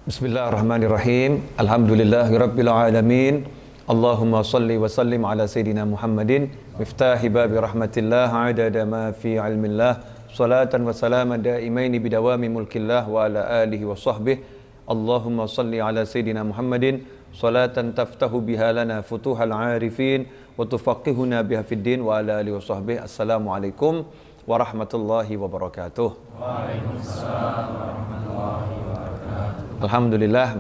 Bismillahirrahmanirrahim. Alhamdulillahirabbil alamin. Allahumma shalli wa sallim ala sayidina Muhammadin miftahi babi rahmatillah adada ma fi ilmillah. Salatan wa salaman daimaini bidawami mulkillah wa ala alihi wa sahbihi. Allahumma shalli ala sayidina Muhammadin salatan taftahu biha lana futuhal arifin wa tufaqihuna biha fid din wa ala alihi wa sahbihi. Assalamualaikum warahmatullahi wabarakatuh. Waalaikumsalam warahmatullahi wabarakatuh. Alhamdulillah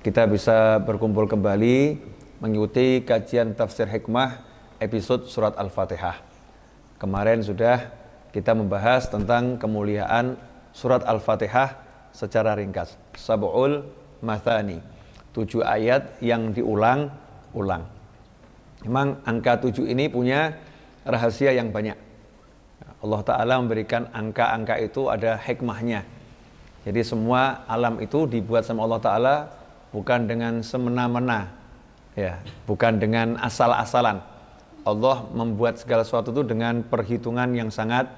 kita bisa berkumpul kembali mengikuti kajian tafsir hikmah episode surat Al-Fatihah. Kemarin sudah kita membahas tentang kemuliaan surat Al-Fatihah secara ringkas. Sab'ul Mathani, 7 ayat yang diulang-ulang. Memang angka 7 ini punya rahasia yang banyak. Allah Ta'ala memberikan angka-angka itu ada hikmahnya. Jadi semua alam itu dibuat sama Allah Ta'ala bukan dengan semena-mena, ya, bukan dengan asal-asalan. Allah membuat segala sesuatu itu dengan perhitungan yang sangat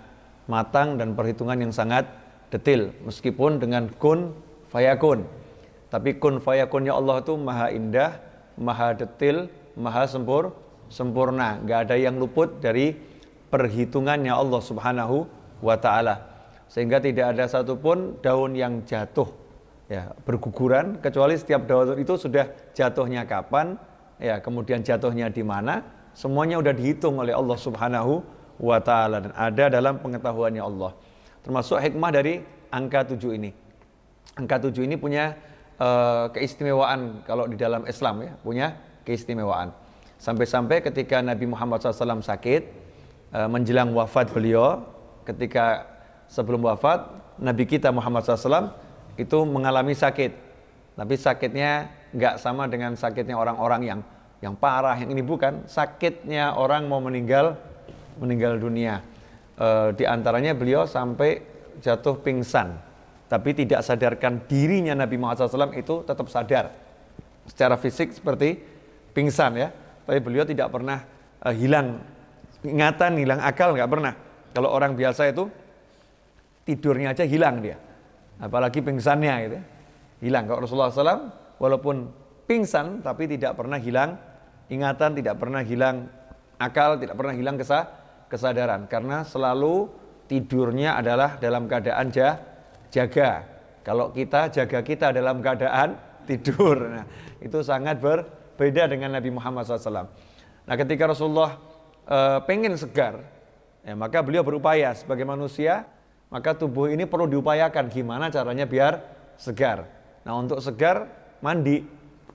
matang dan perhitungan yang sangat detil. Meskipun dengan kun fayakun, tapi kun fayakunnya Allah itu maha indah, maha detil, maha sempurna. Gak ada yang luput dari perhitungannya Allah Subhanahu wa Ta'ala. Sehingga tidak ada satupun daun yang jatuh, ya, berguguran, kecuali setiap daun itu sudah jatuhnya kapan, ya, kemudian jatuhnya di mana, semuanya sudah dihitung oleh Allah Subhanahu wa Ta'ala dan ada dalam pengetahuannya Allah. Termasuk hikmah dari angka 7 ini. Angka 7 ini punya keistimewaan kalau di dalam Islam, ya, punya keistimewaan. Sampai-sampai ketika Nabi Muhammad SAW sakit, menjelang wafat beliau, ketika sebelum wafat, Nabi kita Muhammad SAW itu mengalami sakit. Tapi sakitnya nggak sama dengan sakitnya orang-orang yang parah, yang ini bukan. Sakitnya orang mau meninggal dunia. Di antaranya beliau sampai jatuh pingsan. Tapi tidak sadarkan dirinya Nabi Muhammad SAW itu tetap sadar. Secara fisik seperti pingsan, ya. Tapi beliau tidak pernah hilang ingatan, hilang akal, nggak pernah. Kalau orang biasa itu tidurnya aja hilang dia, apalagi pingsannya gitu, hilang. Kalau Rasulullah SAW walaupun pingsan tapi tidak pernah hilang ingatan, tidak pernah hilang akal, tidak pernah hilang kesadaran, karena selalu tidurnya adalah dalam keadaan jaga. Kalau kita jaga kita dalam keadaan tidur, nah, itu sangat berbeda dengan Nabi Muhammad SAW. Nah, ketika Rasulullah pengen segar, ya, maka beliau berupaya sebagai manusia. Maka tubuh ini perlu diupayakan gimana caranya biar segar. Nah, untuk segar mandi.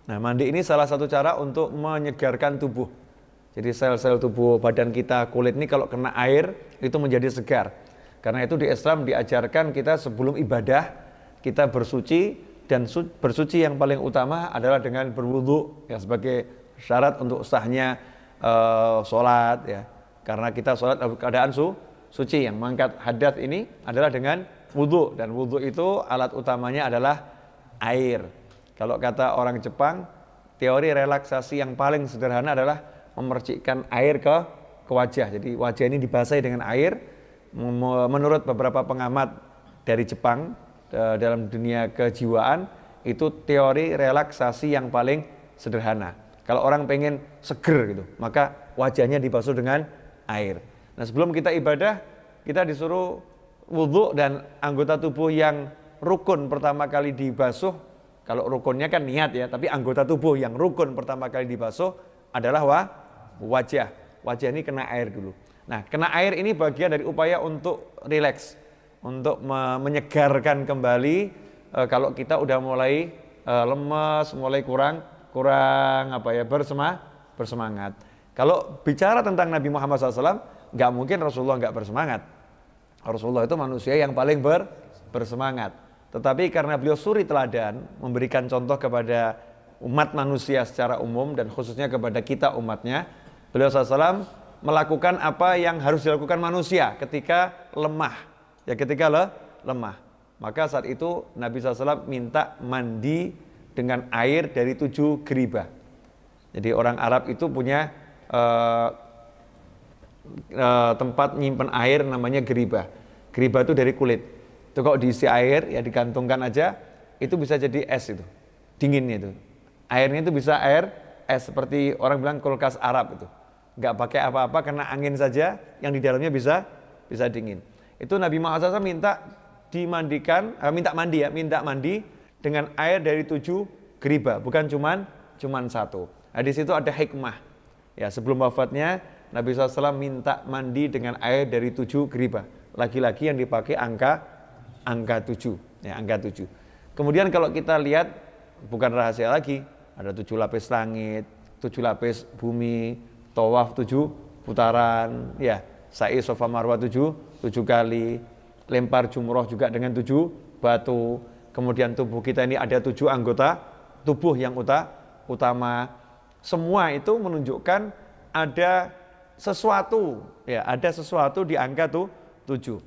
Nah, mandi ini salah satu cara untuk menyegarkan tubuh. Jadi sel-sel tubuh badan kita, kulit ini kalau kena air itu menjadi segar. Karena itu di Islam diajarkan kita sebelum ibadah kita bersuci, dan bersuci yang paling utama adalah dengan berwudu, ya, sebagai syarat untuk sahnya sholat, ya. Karena kita sholat dalam keadaan suci. Yang mengangkat hadas ini adalah dengan wudhu, dan wudhu itu alat utamanya adalah air. Kalau kata orang Jepang, teori relaksasi yang paling sederhana adalah memercikkan air ke wajah. Jadi wajah ini dibasahi dengan air. Menurut beberapa pengamat dari Jepang dalam dunia kejiwaan, itu teori relaksasi yang paling sederhana. Kalau orang pengen seger gitu, maka wajahnya dibasuh dengan air. Nah, sebelum kita ibadah, kita disuruh wudhu, dan anggota tubuh yang rukun pertama kali dibasuh, kalau rukunnya kan niat, ya, tapi anggota tubuh yang rukun pertama kali dibasuh adalah wajah. Wajah ini kena air dulu. Nah, kena air ini bagian dari upaya untuk rileks, untuk menyegarkan kembali kalau kita udah mulai lemes, mulai kurang bersemangat. Kalau bicara tentang Nabi Muhammad SAW, nggak mungkin Rasulullah nggak bersemangat. Rasulullah itu manusia yang paling bersemangat. Tetapi karena beliau suri teladan, memberikan contoh kepada umat manusia secara umum dan khususnya kepada kita umatnya, beliau SAW melakukan apa yang harus dilakukan manusia ketika lemah. Ya, ketika lemah. Maka saat itu Nabi SAW minta mandi dengan air dari 7 geribah. Jadi orang Arab itu punya tempat nyimpen air namanya geribah. Geribah itu dari kulit. Itu kalau diisi air, ya digantungkan aja, itu bisa jadi es itu, dinginnya itu. Airnya itu bisa air es, seperti orang bilang kulkas Arab itu. Nggak pakai apa-apa karena angin saja yang di dalamnya bisa dingin. Itu Nabi Muhammad SAW minta dimandikan, minta mandi dengan air dari 7 geriba, bukan cuman 1. Nah, di situ ada hikmah. Ya, sebelum wafatnya Nabi SAW minta mandi dengan air dari 7 geriba. Lagi-lagi yang dipakai angka 7, ya, angka 7. Kemudian kalau kita lihat, bukan rahasia lagi, ada 7 lapis langit, 7 lapis bumi, tawaf 7 putaran, ya, sa'i Safa Marwah 7 kali, lempar jumroh juga dengan 7 batu. Kemudian tubuh kita ini ada 7 anggota tubuh yang utama. Semua itu menunjukkan ada sesuatu, ya, ada sesuatu di angka 7.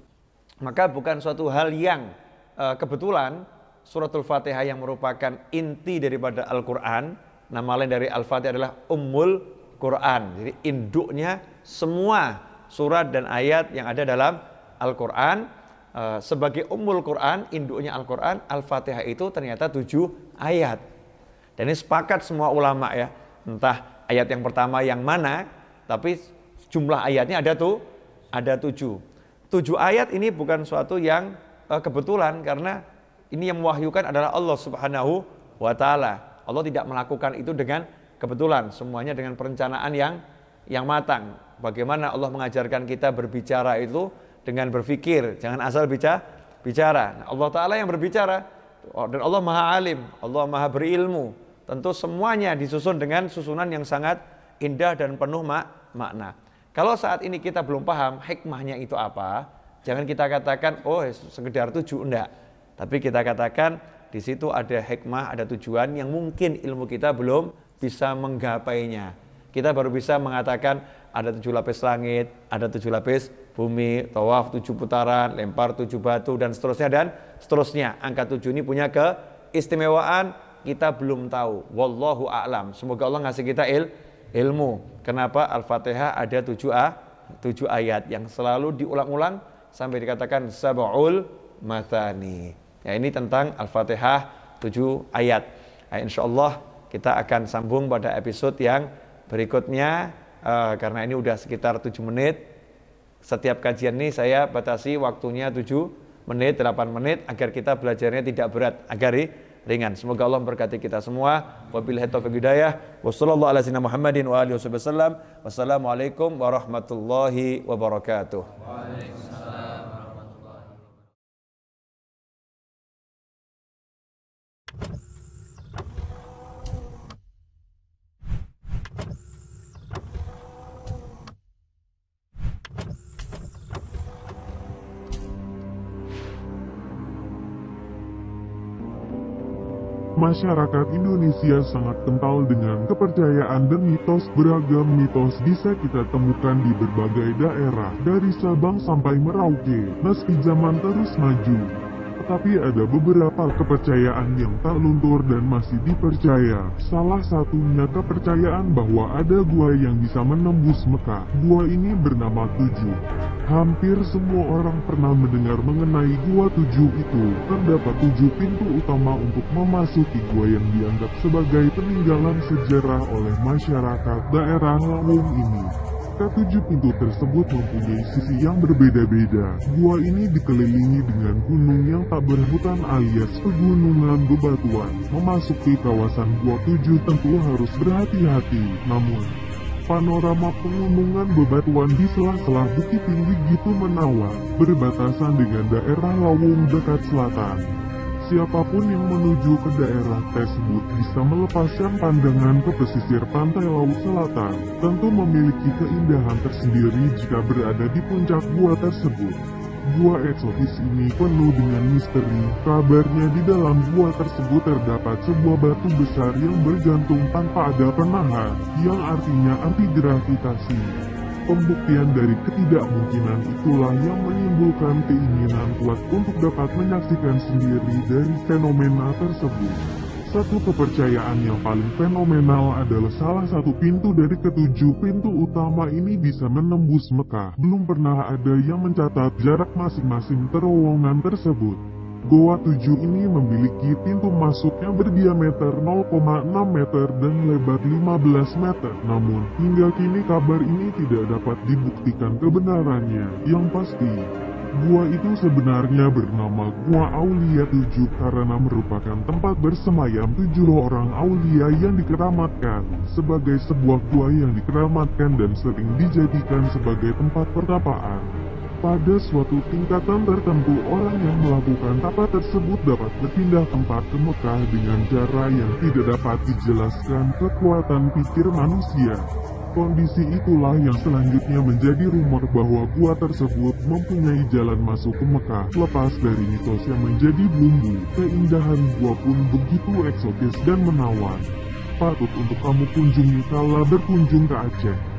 Maka bukan suatu hal yang kebetulan suratul Fatihah yang merupakan inti daripada Al-Quran, nama lain dari Al-Fatihah adalah Ummul Quran. Jadi induknya semua surat dan ayat yang ada dalam Al-Quran. Sebagai Ummul Quran, induknya Al-Quran, Al-Fatihah itu ternyata 7 ayat. Dan ini sepakat semua ulama, ya, entah ayat yang pertama yang mana, tapi jumlah ayatnya ada 7. 7 ayat ini bukan suatu yang kebetulan, karena ini yang mewahyukan adalah Allah Subhanahu wa Ta'ala. Allah tidak melakukan itu dengan kebetulan, semuanya dengan perencanaan yang matang. Bagaimana Allah mengajarkan kita berbicara itu dengan berpikir, jangan asal bicara. Nah, Allah Ta'ala yang berbicara, dan Allah Maha Alim, Allah Maha berilmu. Tentu semuanya disusun dengan susunan yang sangat indah dan penuh makna. Kalau saat ini kita belum paham hikmahnya itu apa, jangan kita katakan, oh sekedar 7, enggak. Tapi kita katakan di situ ada hikmah, ada tujuan yang mungkin ilmu kita belum bisa menggapainya. Kita baru bisa mengatakan ada 7 lapis langit, ada 7 lapis bumi, tawaf 7 putaran, lempar 7 batu, dan seterusnya. Angka 7 ini punya keistimewaan, kita belum tahu. Wallahu a'lam. Semoga Allah ngasih kita ilmu. Kenapa Al-Fatihah ada 7 ayat yang selalu diulang-ulang sampai dikatakan sab'ul mathani. Ya, ini tentang Al-Fatihah 7 ayat. Nah, insyaallah kita akan sambung pada episode yang berikutnya, karena ini udah sekitar 7 menit. Setiap kajian ini saya batasi waktunya 7 menit, 8 menit, agar kita belajarnya tidak berat, agar ringan. Semoga Allah memberkati kita semua. Wabillahi taufiq hidayah. Wassallallahu ala sayyidina Muhammadin wa alihi wasallam. Wassalamualaikum warahmatullahi wabarakatuh. Waalaikumsalam. Masyarakat Indonesia sangat kental dengan kepercayaan dan mitos. Beragam mitos bisa kita temukan di berbagai daerah, dari Sabang sampai Merauke. Meski zaman terus maju, tetapi ada beberapa kepercayaan yang tak luntur dan masih dipercaya. Salah satunya kepercayaan bahwa ada gua yang bisa menembus Mekah. Gua ini bernama Tujuh. Hampir semua orang pernah mendengar mengenai Gua Tujuh itu. Terdapat 7 pintu utama untuk memasuki gua yang dianggap sebagai peninggalan sejarah oleh masyarakat daerah Lawung ini. Ketujuh pintu tersebut mempunyai sisi yang berbeda-beda. Gua ini dikelilingi dengan gunung yang tak berhutan alias pegunungan bebatuan. Memasuki kawasan Gua Tujuh tentu harus berhati-hati. Namun, panorama pegunungan bebatuan di sela-sela bukit tinggi gitu menawan, berbatasan dengan daerah Lawung dekat selatan. Siapapun yang menuju ke daerah tersebut bisa melepaskan pandangan ke pesisir pantai laut selatan. Tentu memiliki keindahan tersendiri jika berada di puncak gua tersebut. Gua eksotis ini penuh dengan misteri. Kabarnya di dalam gua tersebut terdapat sebuah batu besar yang bergantung tanpa ada penahan, yang artinya anti gravitasi. Pembuktian dari ketidakmungkinan itulah yang menimbulkan keinginan kuat untuk dapat menyaksikan sendiri dari fenomena tersebut. Satu kepercayaan yang paling fenomenal adalah salah satu pintu dari ketujuh pintu utama ini bisa menembus Mekah. Belum pernah ada yang mencatat jarak masing-masing terowongan tersebut. Goa 7 ini memiliki pintu masuk yang berdiameter 0,6 meter dan lebar 15 meter. Namun, hingga kini kabar ini tidak dapat dibuktikan kebenarannya. Yang pasti, gua itu sebenarnya bernama Gua Aulia 7 karena merupakan tempat bersemayam 7 orang aulia yang dikeramatkan. Sebagai sebuah gua yang dikeramatkan dan sering dijadikan sebagai tempat pertapaan. Pada suatu tingkatan tertentu, orang yang melakukan tapa tersebut dapat berpindah tempat ke Mekah dengan cara yang tidak dapat dijelaskan kekuatan pikir manusia. Kondisi itulah yang selanjutnya menjadi rumor bahwa gua tersebut mempunyai jalan masuk ke Mekah. Lepas dari mitos yang menjadi bumbu, keindahan gua pun begitu eksotis dan menawan. Patut untuk kamu kunjungi kala berkunjung ke Aceh.